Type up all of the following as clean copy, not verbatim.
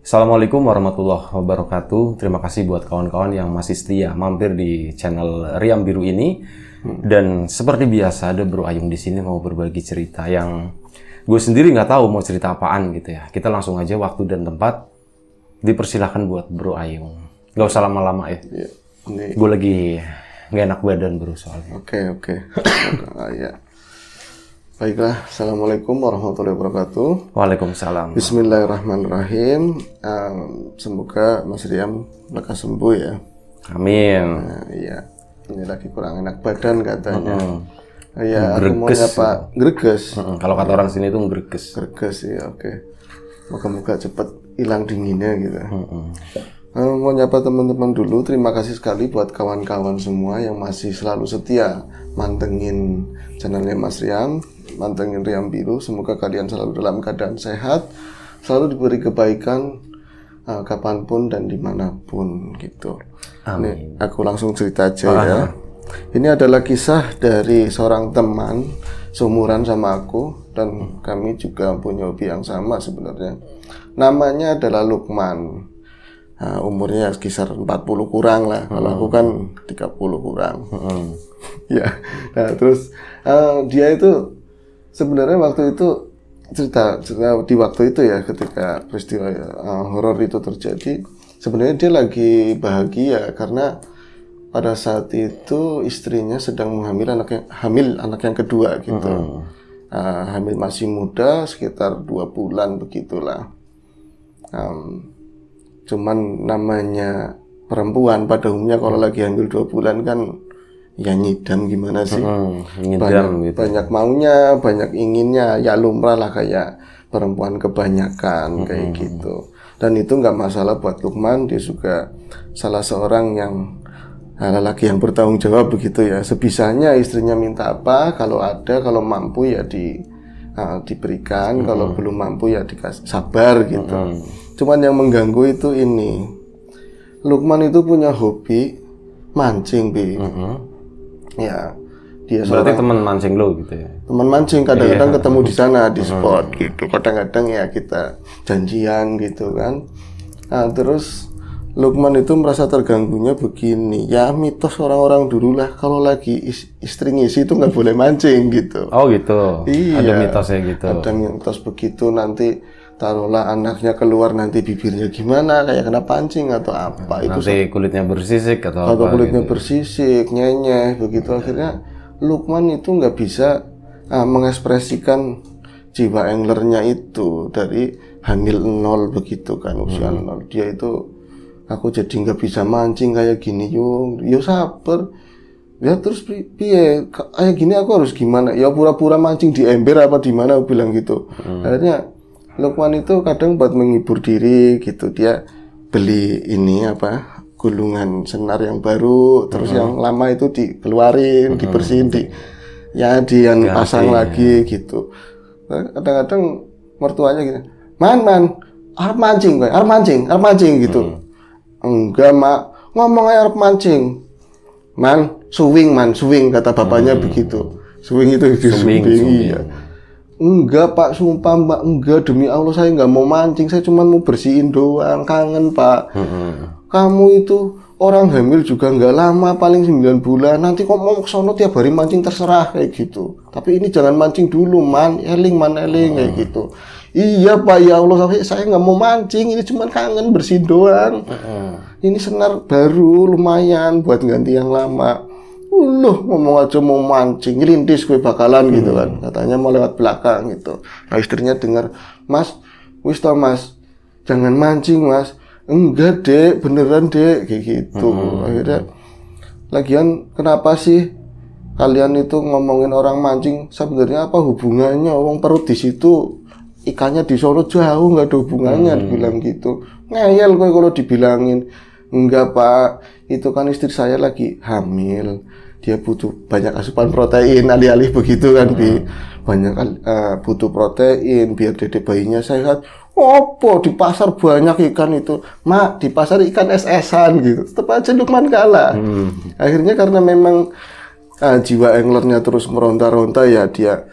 Assalamualaikum warahmatullahi wabarakatuh. Terima kasih buat kawan-kawan yang masih setia mampir di channel Riam Biru ini. Dan seperti biasa ada Bro Ayung di sini mau berbagi cerita yang gue sendiri nggak tahu mau cerita apaan gitu ya. Kita langsung aja waktu dan tempat. Dipersilahkan buat Bro Ayung. Gak usah lama-lama ya. Gue lagi nggak enak badan bro soalnya. Oke. Ya. Baiklah, Assalamualaikum warahmatullahi wabarakatuh. Waalaikumsalam. Bismillahirrahmanirrahim. Semoga Mas Riam lekas sembuh ya. Amin. Iya, ini lagi kurang enak badan katanya. Greges. Aku mau nyapa greges. Kalau kata orang sini itu greges. Greges ya, oke. Moga-moga cepet hilang dinginnya gitu. Mau nyapa teman-teman dulu. Terima kasih sekali buat kawan-kawan semua yang masih selalu setia mantengin channelnya Mas Riam, mantengin Riam Biru. Semoga kalian selalu dalam keadaan sehat, selalu diberi kebaikan kapanpun dan dimanapun gitu. Amin. Ini aku langsung cerita aja ya. Ini adalah kisah dari seorang teman seumuran sama aku, dan kami juga punya hobi yang sama sebenarnya. Namanya adalah Lukman. Umurnya sekitar 40 kurang lah. Kalau aku kan 30 kurang. Ya. Nah, terus dia itu sebenarnya waktu itu cerita di waktu itu ya, ketika peristiwa horor itu terjadi, sebenarnya dia lagi bahagia karena pada saat itu istrinya sedang hamil anak yang kedua gitu. Hamil masih muda, sekitar 2 bulan begitulah. Cuman namanya perempuan pada umumnya kalau lagi hamil 2 bulan kan ya nyidam gimana sih. Banyak maunya, banyak inginnya, ya lumrah lah kayak perempuan kebanyakan kayak gitu. Dan itu nggak masalah buat Lukman, dia juga salah seorang yang lelaki yang bertanggung jawab begitu ya. Sebisanya istrinya minta apa, kalau ada, kalau mampu ya diberikan, kalau belum mampu ya dikasih, sabar gitu. Cuman yang mengganggu itu ini, Lukman itu punya hobi mancing, Bi. Ya, dia berarti teman mancing lo gitu ya? Teman mancing, kadang-kadang ketemu di sana di spot gitu. Kadang-kadang ya kita janjian gitu kan. Nah, terus Lukman itu merasa terganggunya begini. Ya mitos orang-orang dulu lah, kalau lagi istri ngisi itu nggak boleh mancing gitu. Oh gitu. Iya. Ada mitosnya gitu. Ada mitos begitu, nanti taruhlah anaknya keluar nanti bibirnya gimana, kayak kena pancing atau apa. Itu nanti kulitnya bersisik atau apa kulitnya gitu. bersisik, nyenyeh begitu. Akhirnya Lukman itu nggak bisa mengekspresikan jiwa anglernya itu dari hamil 0 begitu kan, usia 0. Dia itu, aku jadi nggak bisa mancing kayak gini, yo sabar ya, terus piye kayak gini aku harus gimana ya, pura-pura mancing di ember apa di mana, aku bilang gitu. Akhirnya Lukman itu kadang buat menghibur diri gitu, dia beli ini apa, gulungan senar yang baru, terus yang lama itu dikeluarin, dibersihin, pasang lagi gitu. Kadang-kadang mertuanya gitu, man arep mancing gitu. Enggak mak, ngomong aja arep mancing, man suwing kata bapaknya begitu. Suwing itu suwing. Iya. Enggak pak, sumpah mbak, enggak, demi Allah saya nggak mau mancing, saya cuma mau bersihin doang, kangen pak. Kamu itu orang hamil juga nggak lama, paling 9 bulan, nanti kok mau kesono tiap hari mancing terserah kayak gitu. Tapi ini jangan mancing dulu man eling kayak gitu. Iya pak, ya Allah saya nggak mau mancing, ini cuma kangen bersihin doang. Ini senar baru lumayan buat ganti yang lama. Loh, ngomong aja mau mancing, ngelintis gue bakalan gitu kan. Katanya mau lewat belakang gitu. Nah, istrinya dengar, mas, wis toh mas, jangan mancing mas. Enggak dek, beneran dek, kayak gitu. Akhirnya, lagian kenapa sih kalian itu ngomongin orang mancing? Sebenarnya apa hubungannya? Orang perut di situ, ikannya di sono jauh, nggak ada hubungannya, dibilang gitu. Ngeyel gue kalau dibilangin. Enggak pak, itu kan istri saya lagi hamil, dia butuh banyak asupan protein, alih-alih begitu kan, banyak butuh protein biar dede bayinya sehat. Opo di pasar banyak ikan itu, mak di pasar ikan es-esan gitu. Tetap aja Lukman kalah. Akhirnya karena memang jiwa anglernya terus meronta-ronta ya, dia,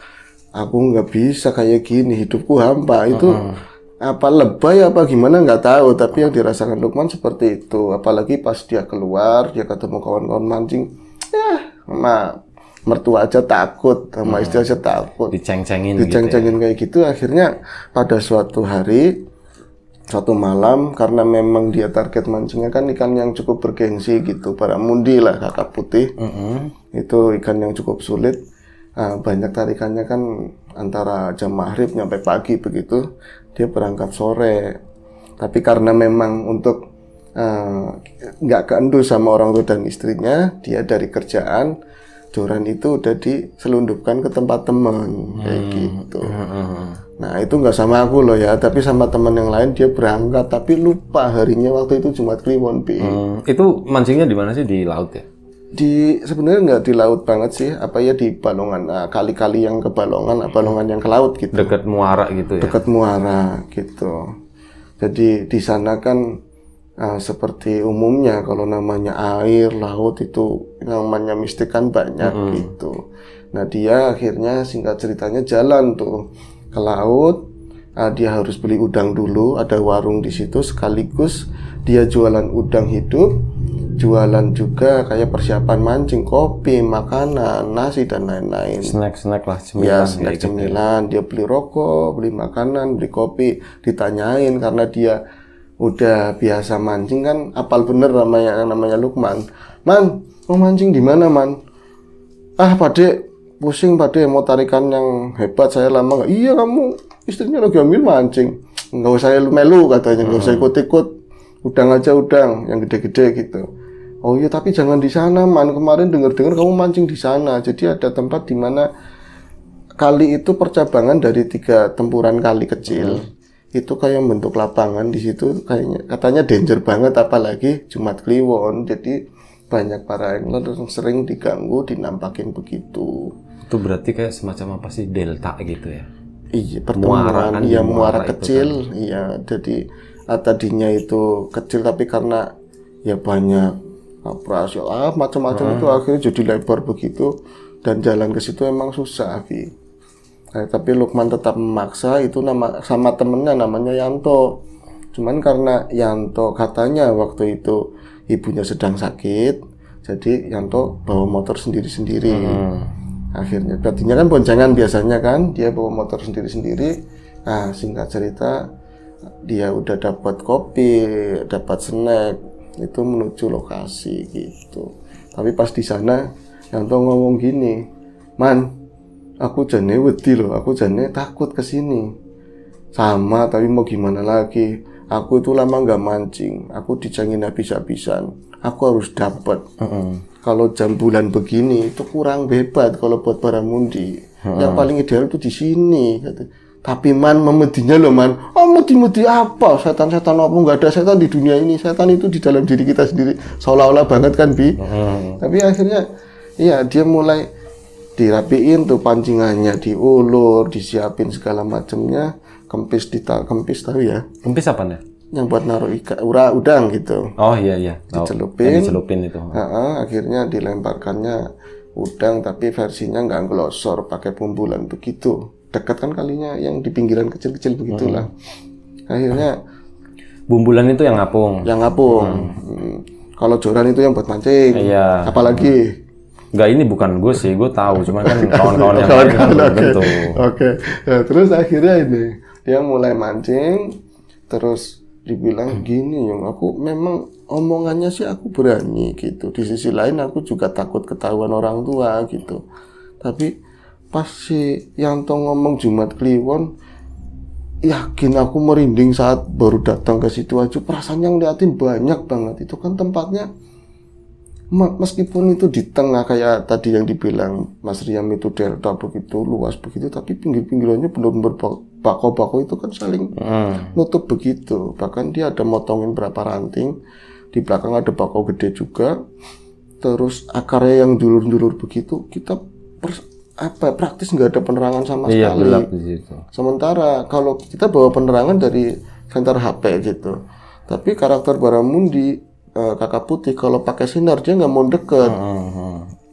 aku nggak bisa kayak gini, hidupku hampa itu. apa lebay apa gimana nggak tahu, tapi yang dirasakan Lukman seperti itu. Apalagi pas dia keluar, dia ketemu kawan-kawan mancing, ya sama mertua aja takut, sama istri aja takut, Diceng-cengin diceng-cengin kayak gitu. Akhirnya pada suatu hari, suatu malam, karena memang dia target mancingnya kan ikan yang cukup bergengsi gitu, barramundi lah, kakap putih. Itu ikan yang cukup sulit. Banyak tarikannya kan antara jam maghrib nyampe pagi begitu. Dia berangkat sore. Tapi karena memang untuk nggak keendus sama orang tua dan istrinya, dia dari kerjaan joran itu udah diselundupkan ke tempat teman kayak gitu. Nah itu nggak sama aku loh ya, tapi sama teman yang lain. Dia berangkat tapi lupa harinya waktu itu Jumat Kliwon, Pi. Itu mancingnya di mana sih, di laut ya? Sebenarnya nggak di laut banget sih, apa ya, di Balongan, kali-kali yang ke Balongan, Balongan yang ke laut gitu. Dekat muara gitu ya? Dekat muara gitu. Jadi di sana kan seperti umumnya kalau namanya air, laut itu namanya mistik kan banyak gitu. Nah dia akhirnya singkat ceritanya jalan tuh ke laut. Dia harus beli udang dulu, ada warung di situ, sekaligus dia jualan udang hidup, jualan juga kayak persiapan mancing, kopi, makanan, nasi dan lain-lain. Snack-snack lah, cemilan. Ya, snack cemilan. Dia beli rokok, beli makanan, beli kopi. Ditanyain karena dia udah biasa mancing kan, apal bener namanya Lukman. Man, mau mancing di mana, Man? Pade, pusing Pade, mau tarikan yang hebat, saya lama nggak. Iya, kamu istrinya lagi ambil mancing. Nggak usah melu katanya, nggak usah ikut-ikut. Udang aja udang, yang gede-gede gitu. Oh iya, tapi jangan di sana, Man. Kemarin dengar-dengar kamu mancing di sana. Jadi ada tempat di mana kali itu percabangan dari 3 tempuran kali kecil. Itu kayak bentuk lapangan di situ, kayaknya katanya danger banget, apalagi Jumat Kliwon. Jadi banyak para angler yang sering diganggu, dinampakin begitu. Itu berarti kayak semacam apa sih, delta gitu ya? Iya, pertemuan, iya, muara kecil, kan? iya. Jadi tadinya itu kecil, tapi karena ya banyak operasi macam-macam itu akhirnya jadi lebar begitu, dan jalan ke situ emang susah, Fi. Tapi Lukman tetap memaksa. Itu sama temennya namanya Yanto. Cuman karena Yanto katanya waktu itu ibunya sedang sakit, jadi Yanto bawa motor sendiri-sendiri. Akhirnya berartinya kan boncengan biasanya kan, dia bawa motor sendiri-sendiri. Nah singkat cerita, dia udah dapat kopi, dapat snack, itu menuju lokasi gitu. Tapi pas di sana Yanto ngomong gini, Man, aku jane wedi loh, aku jane takut kesini. Sama, tapi mau gimana lagi? Aku itu lama nggak mancing, aku dicengin habis-habisan. Aku harus dapat. Kalau jam bulan begini itu kurang hebat kalau buat barramundi. Yang paling ideal itu di sini. Tapi Man, memedinya loh, Man. Medi-medi apa? Setan-setan apa? Nggak ada setan di dunia ini. Setan itu di dalam diri kita sendiri. Seolah-olah banget kan, Bi? Tapi akhirnya, iya, dia mulai dirapiin tuh pancingannya, diulur, disiapin segala macamnya, kempis tahu ya? Kempis apa nih? Yang buat naruh ikan, udang gitu. Oh iya. Dicelupin itu. Akhirnya dilemparkannya udang, tapi versinya nggak glosor, pakai bumbulan begitu. Dekat kan kalinya yang di pinggiran kecil-kecil begitulah. Akhirnya bumbulan itu yang ngapung. Yang ngapung. Kalau joran itu yang buat mancing. Iya. Apalagi? Enggak, ini bukan gue sih, gue tahu, cuman kan kawan-kawan yang lain kan belum tentu. Oke. Nah, terus akhirnya ini dia mulai mancing, terus dibilang gini, Yung, aku memang omongannya sih aku berani gitu. Di sisi lain aku juga takut ketahuan orang tua gitu. Tapi pas si Yanto ngomong Jumat Kliwon, yakin aku merinding saat baru datang ke situ aja. Perasaan yang liatin banyak banget. Itu kan tempatnya, meskipun itu di tengah kayak tadi yang dibilang Mas Riam itu delta begitu luas begitu, tapi pinggir-pinggirannya benar-benar bako-bako itu kan saling nutup begitu. Bahkan dia ada motongin berapa ranting, di belakang ada bako gede juga, terus akarnya yang julur-julur begitu. Kita praktis nggak ada penerangan sama sekali. Gelap di situ. Sementara kalau kita bawa penerangan dari senter HP gitu, tapi karakter barramundi kakap putih kalau pakai sinar dia nggak mau deket.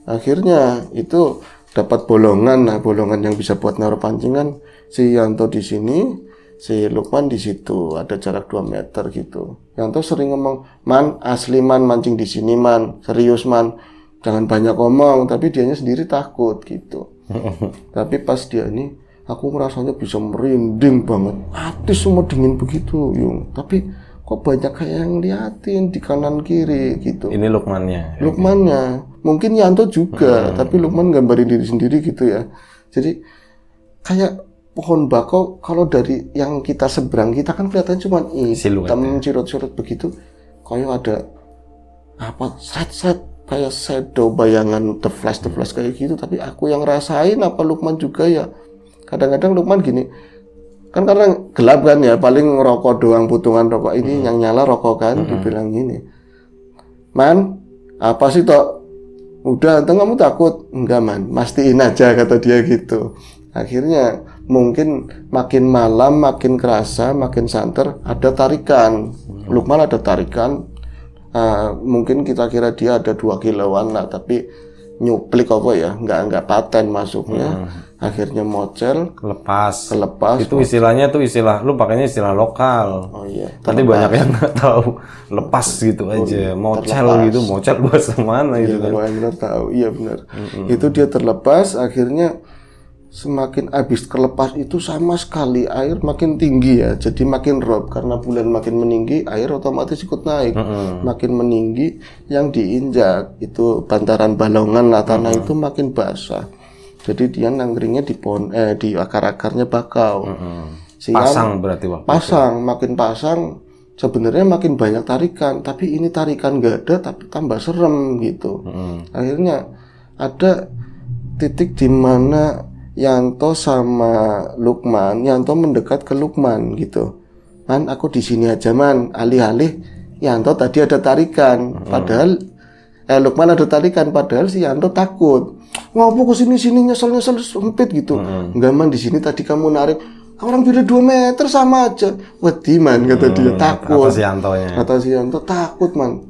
Akhirnya itu dapat bolongan. Nah bolongan yang bisa buat naruh pancingan, si Yanto di sini, Si Lukman di situ ada jarak 2 meter gitu. Yanto sering ngomong, "Man, asli man mancing di sini man, serius man, jangan banyak ngomong." Tapi dianya sendiri takut gitu. Tapi pas dia ini, aku merasanya bisa merinding banget. Hati semua dingin begitu, Yung. Tapi kok banyak kayak yang liatin di kanan kiri gitu. Ini Lukmannya. Lukmannya, mungkin Yanto juga, tapi Lukman gambarin diri sendiri gitu ya. Jadi kayak pohon bakau, kalau dari yang kita seberang, kita kan kelihatan cuma hitam, cirut-cirut begitu. Kayak ada apa, set kayak shadow, bayangan the flash kayak gitu. Tapi aku yang rasain, apa Lukman juga ya. Kadang-kadang Lukman gini, kan karena gelap kan ya, paling rokok doang, putungan rokok ini yang nyala rokok kan. Dibilang gini, "Man, apa sih toh? Udah, entah kamu takut?" "Enggak man, mastiin aja," kata dia gitu. Akhirnya mungkin makin malam, makin kerasa, makin santer, ada tarikan. Lukman ada tarikan, mungkin kita kira dia ada 2 kiloan lah, tapi nyuplik apa ya, nggak paten masuknya. Akhirnya mocel, Kelepas. Itu mocel. istilahnya tuh lu pakainya istilah lokal. Oh iya. Nanti banyak yang nggak tahu. Lepas gitu aja, mocel gitu, mocel bahasa mana Iya, gitu kan. kalau yang benar tahu, iya benar. Itu dia terlepas, akhirnya semakin habis terlepas itu sama sekali air makin tinggi ya, jadi makin rob karena bulan makin meninggi, air otomatis ikut naik. Makin meninggi, yang diinjak itu bantaran balongan lah, tanah itu makin basah. Jadi dia nangkringnya di pohon, di akar-akarnya bakau. Pasang berarti waktu Pasang, makin pasang, sebenarnya makin banyak tarikan, tapi ini tarikan nggak ada, tapi tambah serem gitu. Akhirnya ada titik di mana Yanto sama Lukman, Yanto mendekat ke Lukman gitu. "Man, aku di sini aja man." Alih-alih Yanto tadi ada tarikan, padahal Lukman ada tarikan, padahal si Yanto takut. "Ngopo ke sini nyesel sempit gitu." "Enggak man, di sini tadi kamu narik, orang beda 2 meter sama aja." "Wedi man," kata dia, takut. Kata si Yantonya. Kata si Yanto, "Takut man."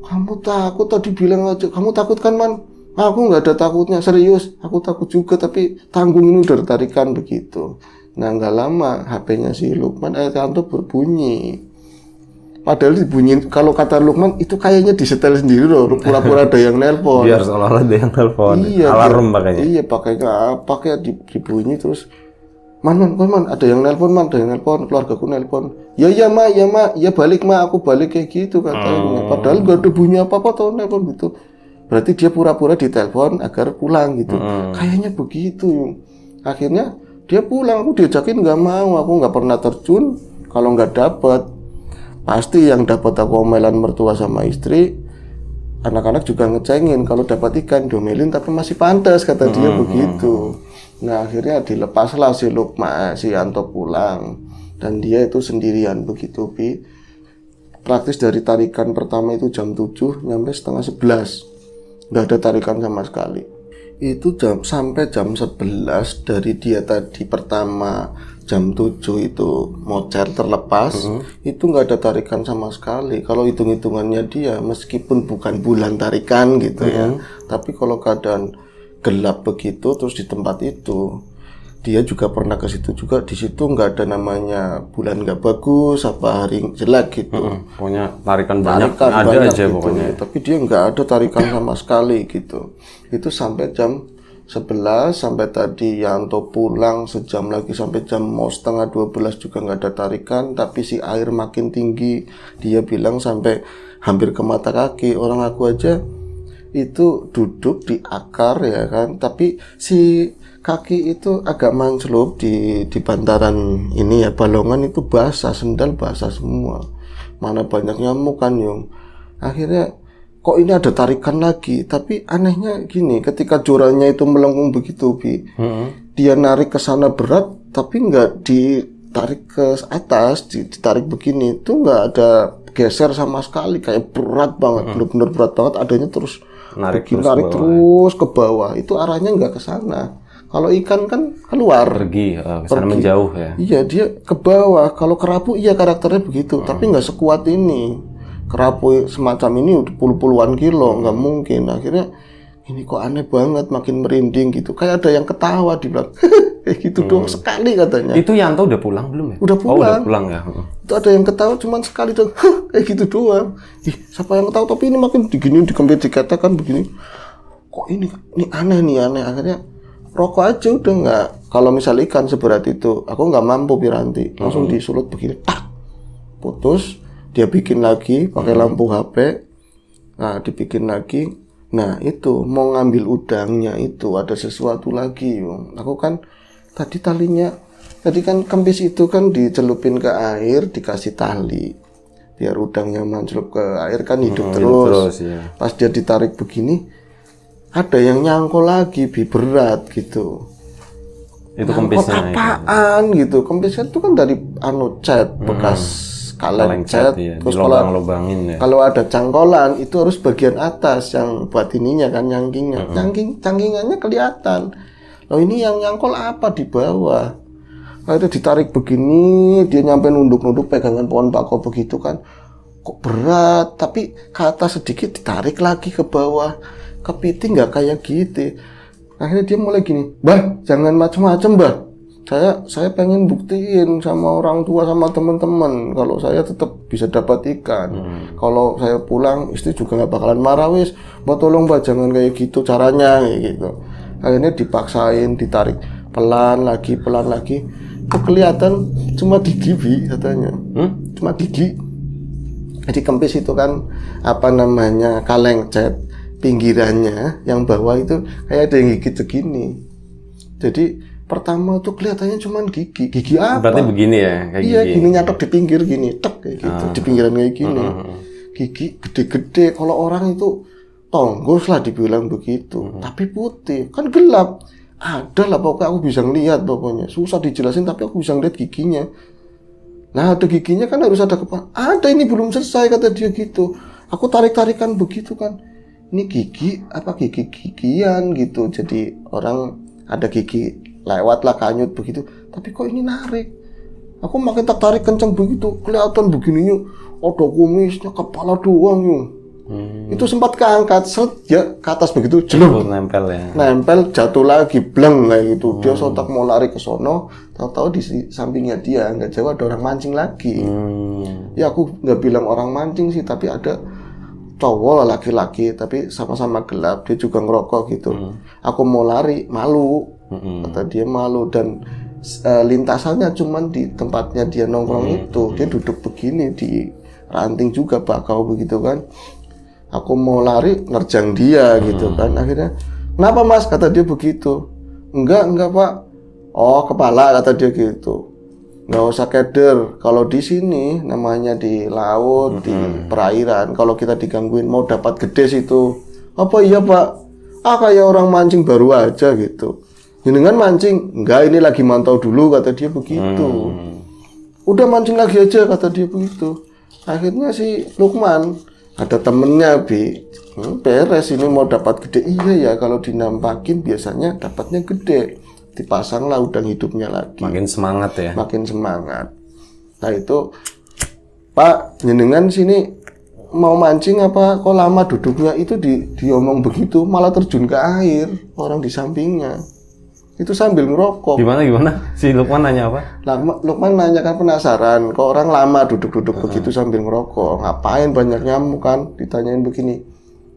"Kamu takut tadi bilang aja." "Kamu takut kan man?" "Aku nggak ada takutnya, serius. Aku takut juga, tapi tanggung ini udah tarikan," begitu. Nah, nggak lama HP-nya si Lukman, Yanto berbunyi. Padahal dibunyiin, kalau kata Lukman itu kayaknya disetel sendiri loh, pura-pura ada yang nelpon. Biar seolah-olah ada yang telepon. Iya, Alarm pakainya. Iya, pakainya apa kayak dibunyi terus. Man, ada yang nelpon man, ada yang nelpon, keluargaku nelpon." Ya ma, ya balik ma, aku balik," kayak gitu katanya. Padahal nggak ada bunyi apa-apa tuh nelpon gitu. Berarti dia pura-pura ditelepon agar pulang gitu. Kayaknya begitu. Akhirnya dia pulang, aku diajakin nggak mau, aku nggak pernah terjun kalau nggak dapat. Pasti yang dapat aku omelan mertua sama istri, anak-anak juga ngecengin kalau dapat ikan diomelin tapi masih pantas, kata dia begitu. Nah akhirnya dilepaslah si Lukman, si Yanto pulang, dan dia itu sendirian begitu Bi. Praktis dari tarikan pertama itu jam 7 sampai setengah 11. Nggak ada tarikan sama sekali. Itu sampai jam 11 dari dia tadi pertama jam 7 itu mocel terlepas, itu nggak ada tarikan sama sekali. Kalau hitung-hitungannya dia, meskipun bukan bulan tarikan gitu ya, tapi kalau keadaan gelap begitu terus di tempat itu, dia juga pernah ke situ juga, di situ nggak ada namanya bulan nggak bagus apa hari jelek gitu. Pokoknya tarikan banyak ada aja gitu, pokoknya. Tapi dia nggak ada tarikan sama sekali gitu. Itu sampai jam 11, sampai tadi Yanto pulang sejam lagi sampai jam mau setengah 12 juga nggak ada tarikan, tapi si air makin tinggi. Dia bilang sampai hampir ke mata kaki. Orang aku aja itu duduk di akar ya kan, tapi si kaki itu agak manclub di bantaran ini ya, balongan itu basah, sendal basah semua. Mana banyak nyamuk kan Yung. Akhirnya kok ini ada tarikan lagi, tapi anehnya gini, ketika jorannya itu melengkung begitu Bi, dia narik ke sana berat, tapi nggak ditarik ke atas, ditarik begini, itu nggak ada geser sama sekali, kayak berat banget, benar-benar berat banget, adanya terus narik terus ke bawah. Itu arahnya nggak ke sana. Kalau ikan kan keluar, pergi ke sana menjauh ya. Iya, dia ke bawah. Kalau kerapu iya karakternya begitu, tapi nggak sekuat ini. Kerapu semacam ini udah puluhan kilo, nggak mungkin. Akhirnya ini kok aneh banget, makin merinding gitu. Kayak ada yang ketawa, dibilang kayak gitu doang sekali katanya. Itu Yanto udah pulang belum ya? Udah pulang. Oh, udah pulang ya. Itu ada yang ketawa cuman sekali doang, kayak gitu doang. Ih, siapa yang ketawa, tapi ini makin digini, dikatakan begini. Kok ini aneh nih, aneh. Akhirnya rokok aja udah nggak. Kalau misal ikan seberat itu, aku nggak mampu Piranti. Langsung disulut begini, tak, putus. Dia bikin lagi pakai lampu HP. Nah, dibikin lagi. Nah, itu mau ngambil udangnya itu ada sesuatu lagi. Aku kan tadi kan kempis itu kan dicelupin ke air, dikasih tali. Biar udangnya mencelup ke air kan hidup terus. Ya. Pas dia ditarik begini, ada yang nyangkol lagi, berat gitu. Itu kempisnya apaan gitu. Kempisnya itu kan dari cat bekas kaleng cat, ya. terus lubangin ya. Kalau ada cangkolan itu harus bagian atas yang buat ininya kan, nyangkingnya. Cangkingannya kelihatan. Loh, ini yang nyangkol apa di bawah? Nah, itu ditarik begini, dia nyampe nunduk-nunduk pegangan pohon bako begitu kan. Kok berat, tapi ke atas sedikit ditarik lagi ke bawah. Kepiting nggak kayak gitu. Akhirnya dia mulai gini, "Mbah, jangan macam-macam, Mbah. Saya pengen buktiin sama orang tua, sama teman-teman kalau saya tetap bisa dapat ikan. Kalau saya pulang istri juga nggak bakalan marah, wis. Mbak tolong Mbak jangan kayak gitu caranya," kayak gitu. Akhirnya dipaksain, ditarik pelan lagi. Itu kelihatan cuma gigi, Bi, katanya. Cuma gigi. Jadi kempis itu kan kaleng cat, pinggirannya yang bawah itu kayak ada yang gigit segini. Jadi pertama tuh kelihatannya cuma gigi apa? Berarti begini ya, kayak iya, gini nyatok di pinggir gini, tek kayak gitu, di pinggiran kayak gini. Gigi gede-gede, kalau orang itu tonggos lah dibilang begitu, tapi putih, kan gelap. Ada lah pokoknya aku bisa ngeliat pokoknya, susah dijelasin tapi aku bisa ngeliat giginya. Nah, ada giginya kan harus ada kepala. Ada, ini belum selesai kata dia gitu. Aku tarik-tarikan begitu kan. Ini gigi apa gigi-gigian gitu. Jadi orang ada gigi lewat lah kanyut begitu, tapi kok ini narik. Aku makin tarik kencang begitu, kelihatan begininya ada kumisnya, kepala doang yuk. Itu sempat keangkat, ya ke atas begitu, jelum, nempel, jatuh lagi, bleng kayak gitu. Dia sontak mau lari ke sono, tahu-tahu di sampingnya dia nggak jauh ada orang mancing lagi. Ya aku nggak bilang orang mancing sih, tapi ada cowok laki-laki, tapi sama-sama gelap, dia juga ngerokok gitu. Aku mau lari, malu. Kata dia malu, dan lintasannya cuman di tempatnya dia nongkrong itu. Dia duduk begini di ranting juga bakau begitu kan. Aku mau lari nerjang dia gitu kan. Akhirnya, "Kenapa Mas?" kata dia begitu. Enggak Pak. Oh, kepala kata dia gitu. Nggak usah keder. Kalau di sini namanya di laut, di perairan, kalau kita digangguin mau dapat gede situ. Apa iya Pak? Kayak orang mancing baru aja gitu. Jenengan mancing? Enggak, ini lagi mantau dulu kata dia begitu. Udah mancing lagi aja kata dia begitu. Akhirnya si Lukman ada temennya, Bi, beres ini mau dapat gede. Iya ya, kalau dinampakin biasanya dapatnya gede. Dipasanglah udang hidupnya lagi. Makin semangat ya. Makin semangat. Nah itu, "Pak, jenengan sini mau mancing apa? Kok lama duduknya?" Itu diomong begitu, malah terjun ke air orang di sampingnya. Itu sambil ngerokok. Gimana? Si Lukman nanya apa? Lukman nanya kan penasaran, kok orang lama duduk-duduk begitu sambil ngerokok. Ngapain banyak nyamuk kan? Ditanyain begini.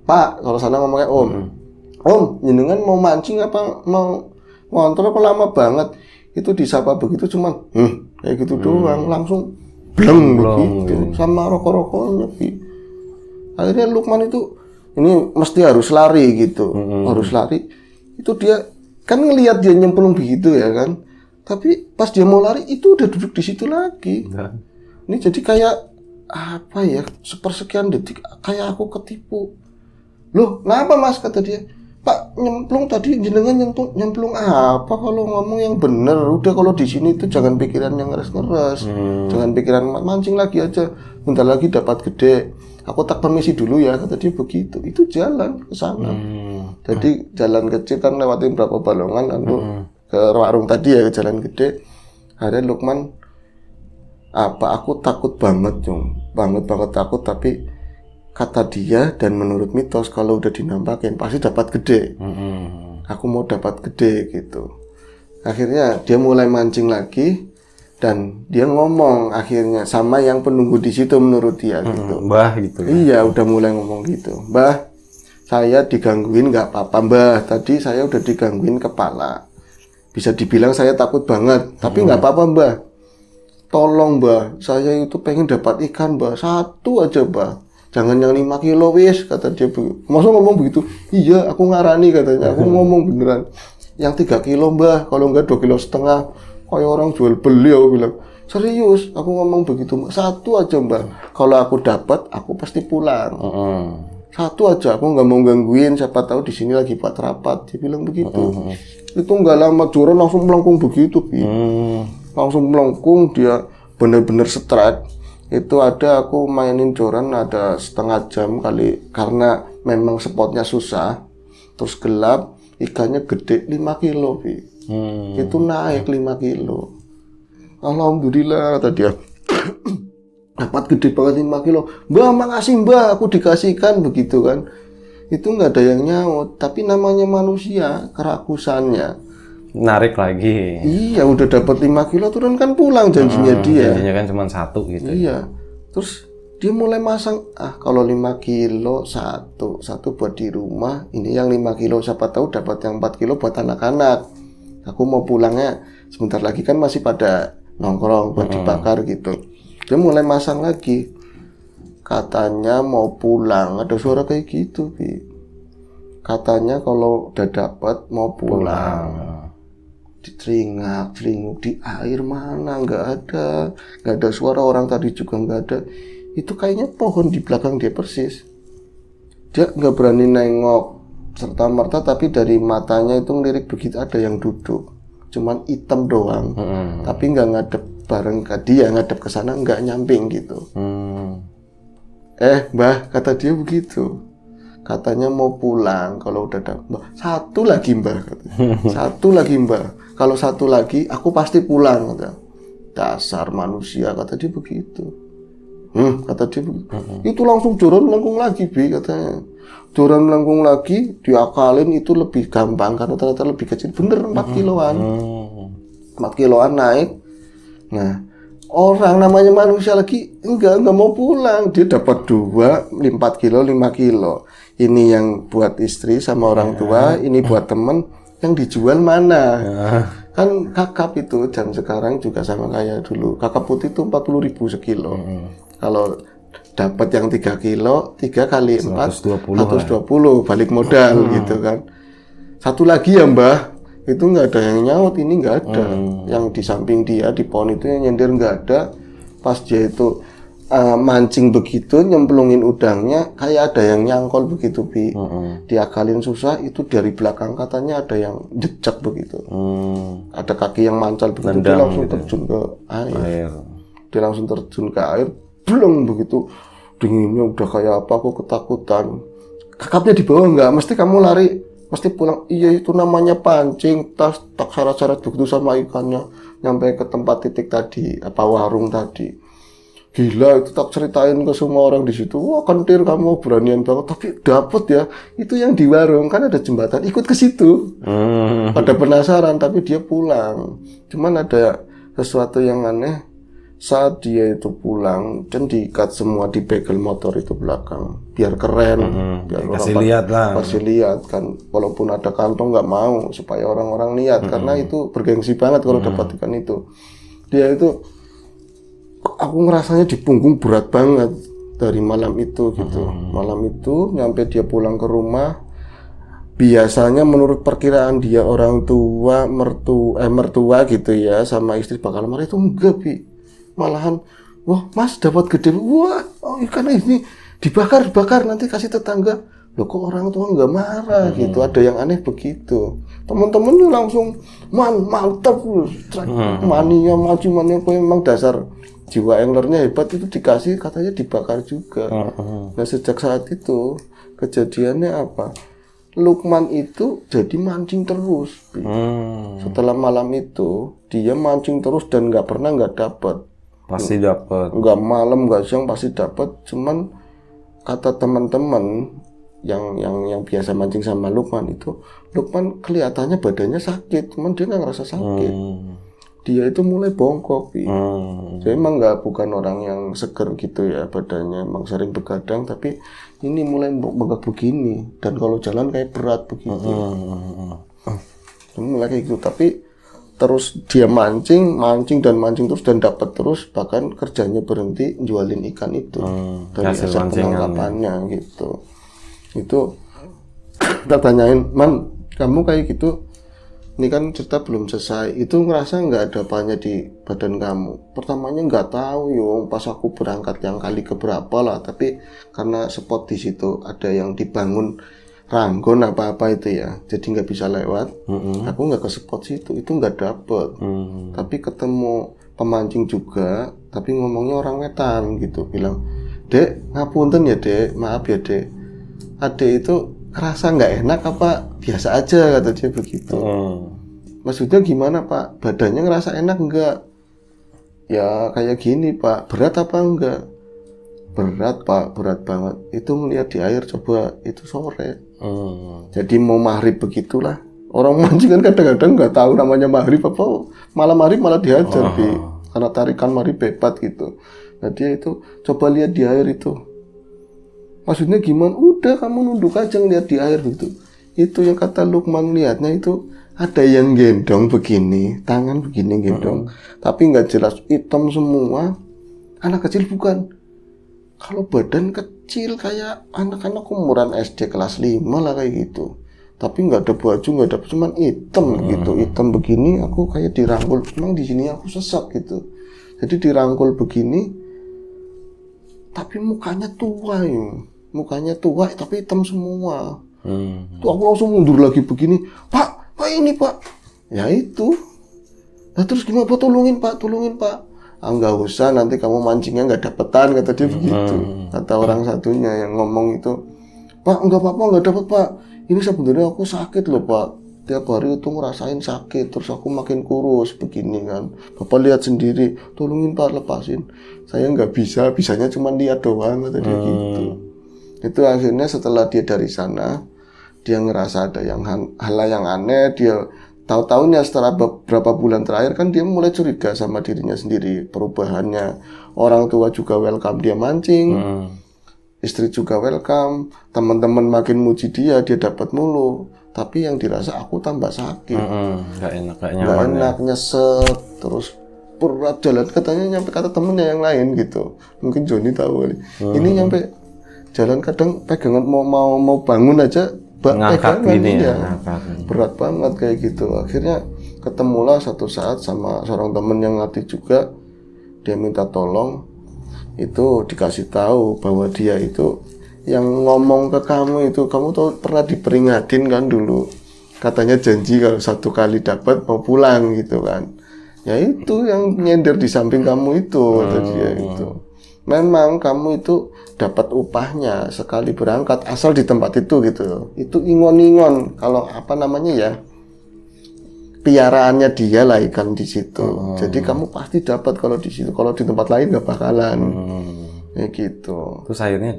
"Pak," kalau sana ngomongnya Om. "Om, jenengan mau mancing apa mau ngontrol kok lama banget?" Itu disapa begitu cuman kayak gitu doang, langsung bleng begitu sama rokok-rokoknya. Akhirnya Lukman itu ini mesti harus lari gitu. Harus lari. Itu dia kan ngelihat dia nyemplung begitu ya kan, tapi pas dia mau lari itu udah duduk di situ lagi. Ini jadi kayak apa ya, sepersekian detik kayak aku ketipu. "Loh, kenapa Mas?" kata dia. "Pak, nyemplung tadi jenengan nyemplung apa? Kalau ngomong yang bener. Udah kalau di sini tuh jangan pikiran yang ngeres-ngeres, jangan pikiran mancing lagi aja. Bentar lagi dapat gede. Aku tak permisi dulu ya," kata dia begitu. Itu jalan ke sana. Jadi jalan kecil kan lewatin berapa balongan lalu ke warung tadi ya, ke jalan gede. Akhirnya Lukman, "Aku takut banget, Jung. Banget takut, tapi kata dia dan menurut mitos kalau udah dinampakin pasti dapat gede. Aku mau dapat gede gitu. Akhirnya dia mulai mancing lagi dan dia ngomong akhirnya sama yang penunggu di situ menurut dia gitu. Mbah gitu. Iya, udah mulai ngomong gitu. Mbah, saya digangguin nggak apa-apa Mbah. Tadi saya udah digangguin kepala. Bisa dibilang saya takut banget, tapi nggak apa-apa Mbah. Tolong Mbah, saya itu pengen dapat ikan Mbah, satu aja Mbah. Jangan yang 5 kilo wis, kata dia. Masa ngomong begitu? Iya, aku ngarani katanya. Aku ngomong beneran. Yang 3 kilo Mbah, kalau enggak 2,5 kilo. Kayak orang jual beli, aku bilang. Serius, aku ngomong begitu Mbah. Satu aja Mbah. Kalau aku dapat, aku pasti pulang. Satu aja, aku nggak mau gangguin. Siapa tahu di sini lagi buat rapat. Dia bilang begitu. Itu nggak lama Joran langsung melengkung begitu, langsung melengkung. Dia bener-bener stres. Itu aku mainin Joran ada setengah jam kali karena memang spotnya susah, terus gelap, ikannya gede 5 kilo, itu naik 5 kilo. Alhamdulillah kata dia. Dapat gede banget 5 kilo. Mbah, makasih Mbah, aku dikasihkan begitu kan. Itu nggak ada yang nyaut, tapi namanya manusia, kerakusannya. Narik lagi. Iya, udah dapat 5 kilo turun kan pulang janjinya dia. Janjinya kan cuma 1 gitu. Iya. Terus dia mulai masang, kalau 5 kilo satu buat di rumah, ini yang 5 kilo siapa tahu dapat yang 4 kilo buat anak-anak. Aku mau pulangnya sebentar lagi kan masih pada nongkrong buat dibakar gitu. Dia mulai masang lagi. Katanya mau pulang, ada suara kayak gitu, katanya kalau udah dapat mau pulang. Diteringak-teringuk di air mana nggak ada suara orang tadi juga nggak ada. Itu kayaknya pohon di belakang dia persis. Dia nggak berani nengok serta merta, tapi dari matanya itu ngelirik begitu ada yang duduk, cuman hitam doang. Tapi nggak ngadep bareng ke dia, ngadep ke sana nggak nyamping gitu. Mbah, kata dia begitu. Katanya mau pulang kalau udah dapat. Satu lagi Mbah, satu lagi Mbah. Kalau satu lagi aku pasti pulang, kata. Dasar manusia, kata dia begitu. Kata dia begitu. Itu langsung Joran melengkung lagi, katanya. Joran melengkung lagi, diakalin itu lebih gampang karena ternyata lebih kecil. Bener 4 kiloan. 4 kiloan naik. Nah, orang namanya manusia lagi enggak mau pulang. Dia dapat 4 kilo, 5 kilo. Ini yang buat istri sama orang tua, ini buat temen. Yang dijual mana? Kan kakap itu jam sekarang juga sama kayak dulu. Kakap putih itu 40.000 sekilo. Kalau dapat yang 3 kilo, 3 kali 4, 120 balik modal gitu kan. Satu lagi ya Mbah, itu nggak ada yang nyaut, ini nggak ada. Yang di samping dia di pohon itu yang nyender nggak ada. Pas dia itu mancing begitu, nyemplungin udangnya, kayak ada yang nyangkol begitu, diakalin susah, itu dari belakang katanya ada yang jejak begitu. Ada kaki yang mancal begitu. Nendang, dia langsung gitu. Terjun ke air. Dia langsung terjun ke air, bleng begitu. Dinginnya udah kayak apa, aku ketakutan. Kakapnya di bawah nggak, mesti kamu lari, mesti pulang. Iya, itu namanya pancing, tak syarat-syarat begitu sama ikannya, nyampe ke tempat titik tadi, warung tadi. Gila, itu tak ceritain ke semua orang di situ. Wah, kentir kamu beranian banget. Tapi dapet ya, itu yang di warung kan ada jembatan, ikut ke situ. Pada penasaran, tapi dia pulang. Cuman ada sesuatu yang aneh saat dia itu pulang dan diikat semua di bagel motor itu belakang, biar keren, biar kasih lihat lah. Kasih lihat kan, walaupun ada kantong nggak mau supaya orang-orang lihat karena itu bergengsi banget kalau dapat ikan itu. Dia itu aku ngerasanya di punggung berat banget dari malam itu gitu. Malam itu nyampe dia pulang ke rumah, biasanya menurut perkiraan dia orang tua mertua gitu ya sama istri bakal marah, itu enggak malahan, wah Mas dapat gede, wah ikan ini dibakar nanti kasih tetangga. Loh kok orang tua nggak marah gitu, ada yang aneh begitu. Teman-temannya langsung mantap, mania memang dasar jiwa anglernya hebat, itu dikasih katanya dibakar juga. Nah sejak saat itu kejadiannya apa? Lukman itu jadi mancing terus. Setelah malam itu dia mancing terus dan nggak pernah nggak dapat. Pasti dapat. Nggak malam nggak siang pasti dapat. Cuman kata teman-teman yang biasa mancing sama Lukman itu, Lukman kelihatannya badannya sakit, cuman dia nggak ngerasa sakit. Dia itu mulai bongkok, dia emang bukan orang yang seger gitu ya badannya, emang sering begadang, tapi ini mulai bengkak begini, dan kalau jalan kayak berat begitu. Mulai kayak gitu, tapi terus dia mancing terus dan dapat terus, bahkan kerjanya berhenti jualin ikan itu dari hasil penangkapannya gitu. Itu kita tanyain, Man, kamu kayak gitu, ini kan cerita belum selesai, itu ngerasa nggak ada apanya di badan kamu? Pertamanya nggak tahu yo, pas aku berangkat yang kali keberapa lah, tapi karena spot di situ ada yang dibangun ranggon apa-apa itu ya, jadi nggak bisa lewat. Aku nggak ke spot situ, itu nggak dapet. Tapi ketemu pemancing juga, tapi ngomongnya orang Wetan gitu, bilang, Dek, ngapunten ya Dek, maaf ya Dek, Adek itu kerasa nggak enak apa biasa aja, kata dia begitu. Maksudnya gimana Pak? Badannya ngerasa enak nggak? Ya kayak gini Pak, berat apa enggak? Berat Pak, berat banget. Itu ngeliat di air coba, itu sore. Jadi mau maghrib begitulah. Orang mancing kan kadang-kadang nggak tahu namanya maghrib apa, malam maghrib malah dihajar karena tarikan maghrib hebat gitu. Nah dia itu coba lihat di air itu. Maksudnya gimana? Udah kamu nunduk aja ngeliat di air begitu. Itu yang kata Lukman, lihatnya itu ada yang gendong begini, tangan begini gendong, tapi nggak jelas, hitam semua. Anak kecil bukan. Kalau badan kecil kayak anak-anak umuran SD kelas 5 lah kayak gitu. Tapi nggak ada baju, nggak ada, cuman hitam gitu, hitam begini. Aku kayak dirangkul, memang di sini aku sesak gitu. Jadi dirangkul begini, tapi mukanya tua ya. Mukanya tua tapi hitam semua. Tuh aku langsung mundur lagi begini, Pak ini Pak. Ya itu. Nah terus gimana Pak? Tolongin Pak. Nggak usah, nanti kamu mancingnya nggak dapetan, kata dia begitu. Kata orang satunya yang ngomong itu, Pak nggak apa-apa, nggak dapet Pak. Ini sebenarnya aku sakit loh Pak. Tiap hari itu ngerasain sakit, terus aku makin kurus begini kan. Bapak lihat sendiri, tolongin Pak, lepasin. Saya nggak bisa, bisanya cuma lihat doang, kata dia gitu. Itu akhirnya setelah dia dari sana, dia ngerasa ada hal yang aneh. Dia tahu-tahunya setelah beberapa bulan terakhir kan dia mulai curiga sama dirinya sendiri, perubahannya. Orang tua juga welcome dia mancing, istri juga welcome, teman-teman makin muji dia dapat mulu. Tapi yang dirasa aku tambah sakit, nggak enak, nggak nyaman, nyesek, terus berat jalan, katanya nyampe kata temennya yang lain gitu. Mungkin Joni tahu kali. Ini nyampe jalan kadang pegangan mau bangun aja ngangkat gini ya, berat banget kayak gitu. Akhirnya ketemulah satu saat sama seorang temen yang ngerti juga, dia minta tolong. Itu dikasih tahu bahwa dia itu yang ngomong ke kamu itu, kamu tuh pernah diperingatin kan dulu, katanya janji kalau satu kali dapat mau pulang gitu kan. Ya itu yang nyender di samping kamu itu, kata dia itu. Memang kamu itu dapat upahnya sekali berangkat asal di tempat itu gitu. Itu ingon-ingon, kalau apa namanya ya, piaraannya dia lah ikan di situ. Jadi kamu pasti dapat kalau di situ. Kalau di tempat lain nggak bakalan. Ya gitu. Terus akhirnya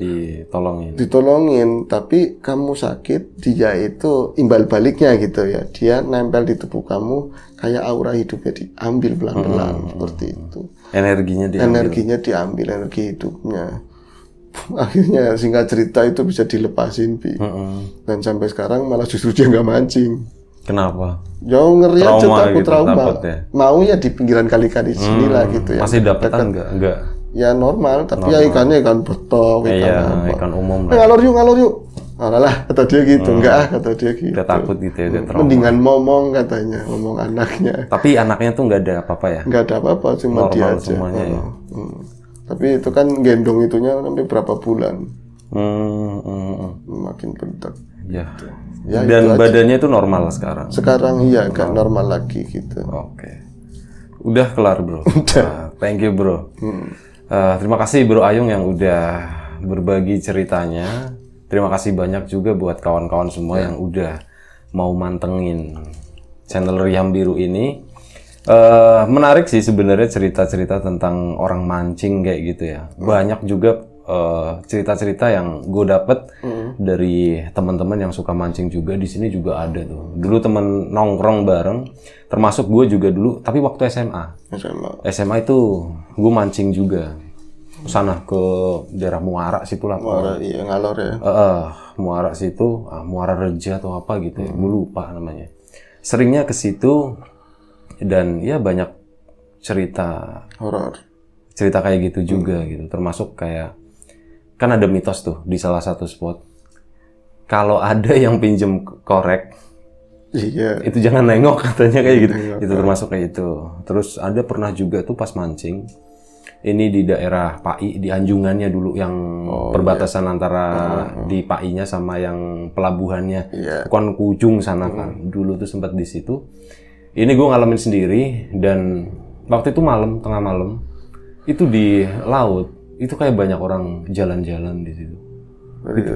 ditolongin, tapi kamu sakit, dia itu imbal baliknya gitu ya. Dia nempel di tubuh kamu, kayak aura hidupnya diambil pelan-pelan seperti itu. Energinya diambil, energi hidupnya. Akhirnya singkat cerita itu bisa dilepasin, Bi. Dan sampai sekarang malah justru dia nggak mancing. Kenapa? Jauh ngeri aja, takut gitu, trauma. Mau ya di pinggiran kali-kali sini lah gitu ya. Masih dapetan enggak? Ya normal, tapi ya ikannya ikan betok, ikan umum. Ngalor yuk. Alah, kata dia gitu. Enggak, kata dia gitu. Udah takut gitu ya, udah trauma. Mendingan ngomong katanya, ngomong anaknya. Tapi anaknya tuh nggak ada apa-apa ya? Nggak ada apa-apa, cuma normal dia aja. Semuanya, ya? Tapi itu kan gendong itunya sampai berapa bulan. Makin bentak. Ya. Dan badannya itu normal sekarang? Sekarang iya, agak normal lagi gitu. Oke. Udah kelar bro. Thank you bro. Terima kasih Bro Ayung yang udah berbagi ceritanya. Terima kasih banyak juga buat kawan-kawan semua yang udah mau mantengin channel Riam Biru ini. Menarik sih sebenarnya cerita-cerita tentang orang mancing kayak gitu ya. Banyak juga cerita-cerita yang gue dapet dari teman-teman yang suka mancing juga di sini juga ada tuh. Dulu temen nongkrong bareng, termasuk gue juga dulu. Tapi waktu SMA itu gue mancing juga. Sana ke daerah Muara situlah. Muara, iya ngalor ya. Muara situ, Muara Reja atau apa gitu ya. Gue lupa namanya. Seringnya ke situ dan ya banyak cerita kayak gitu juga gitu. Termasuk kayak kan ada mitos tuh di salah satu spot. Kalau ada yang pinjem korek, iya. itu jangan nengok katanya kayak gitu. Itu termasuk kayak itu. Terus ada pernah juga tuh pas mancing. Ini di daerah Pai, di anjungannya dulu yang perbatasan antara di Pai-nya sama yang pelabuhannya. Bukan ke ujung sana kan. Dulu tuh sempat di situ. Ini gue ngalamin sendiri dan waktu itu malam, tengah malam. Itu di laut, itu kayak banyak orang jalan-jalan di situ.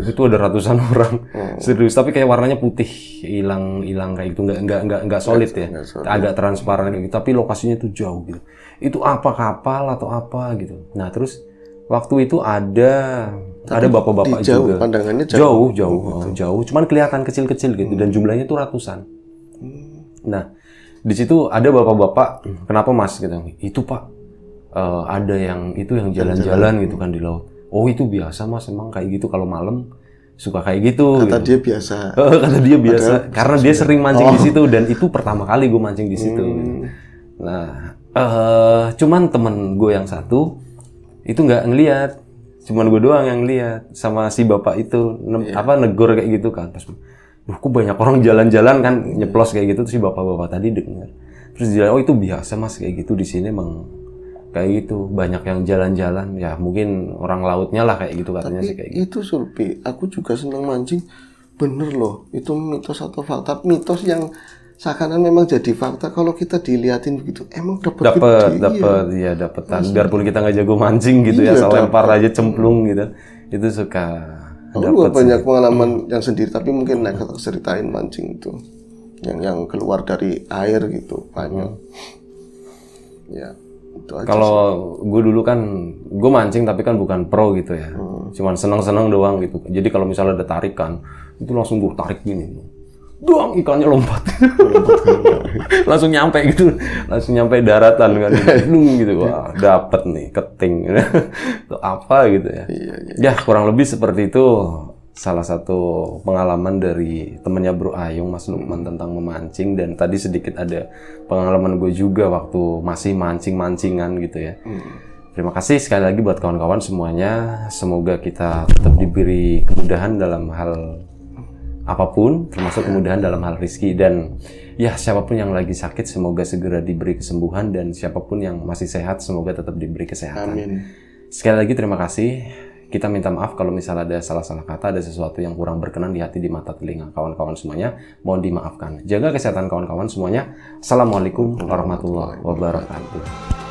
Itu ada ratusan orang, serius. Tapi kayak warnanya putih, hilang kayak gitu, nggak solid ya, agak transparan kayak gitu. Tapi lokasinya tuh jauh gitu. Itu apa kapal atau apa gitu. Nah terus waktu itu ada bapak-bapak juga. Pandangannya jauh, cuman kelihatan kecil-kecil gitu dan jumlahnya tuh ratusan. Nah di situ ada bapak-bapak, kenapa mas gitu? Itu pak. Ada yang jalan-jalan gitu kan di laut. Oh itu biasa mas, emang kayak gitu kalau malam suka kayak gitu. Kata gitu. dia biasa. Kata dia biasa, karena dia sering mancing di situ dan itu pertama kali gue mancing di situ. Gitu. Nah, cuman temen gue yang satu itu nggak ngelihat, cuman gue doang yang ngelihat sama si bapak itu negor kayak gitu kan. Terus, kok banyak orang jalan-jalan kan nyeplos kayak gitu. Terus si bapak-bapak tadi dengar. Terus dia, oh itu biasa mas kayak gitu di sini emang. Kayak gitu, banyak yang jalan-jalan, ya mungkin orang lautnya lah kayak gitu katanya. Tapi sih kayak gitu. Itu Sulpi, aku juga seneng mancing, bener loh, itu mitos atau fakta? Mitos yang seakan memang jadi fakta kalau kita diliatin begitu, emang dapat dapetan. Biarpun kita nggak jago mancing gitu ya, asal lempar aja cemplung gitu, itu suka. Lu banyak pengalaman yang sendiri, tapi mungkin nekat ceritain mancing itu, yang keluar dari air gitu banyak. Ya. Kalau gue dulu kan, gue mancing tapi kan bukan pro gitu ya. Cuman seneng-seneng doang gitu. Jadi kalau misalnya ada tarikan, itu langsung gue tarik gini. Doang ikannya lompat. Langsung nyampe gitu. Langsung nyampe daratan kan. Gitu. Wah, dapet nih, keting. Itu apa gitu ya. Ya kurang lebih seperti itu. Salah satu pengalaman dari temennya Bro Ayung, Mas Lukman, tentang memancing. Dan tadi sedikit ada pengalaman gue juga waktu masih mancing-mancingan gitu ya. Terima kasih sekali lagi buat kawan-kawan semuanya. Semoga kita tetap diberi kemudahan dalam hal apapun, termasuk kemudahan dalam hal rezeki. Dan ya siapapun yang lagi sakit, semoga segera diberi kesembuhan. Dan siapapun yang masih sehat, semoga tetap diberi kesehatan. Amin. Sekali lagi terima kasih. Kita minta maaf kalau misalnya ada salah-salah kata, ada sesuatu yang kurang berkenan di hati, di mata, telinga kawan-kawan semuanya. Mohon dimaafkan. Jaga kesehatan kawan-kawan semuanya. Assalamualaikum warahmatullahi wabarakatuh.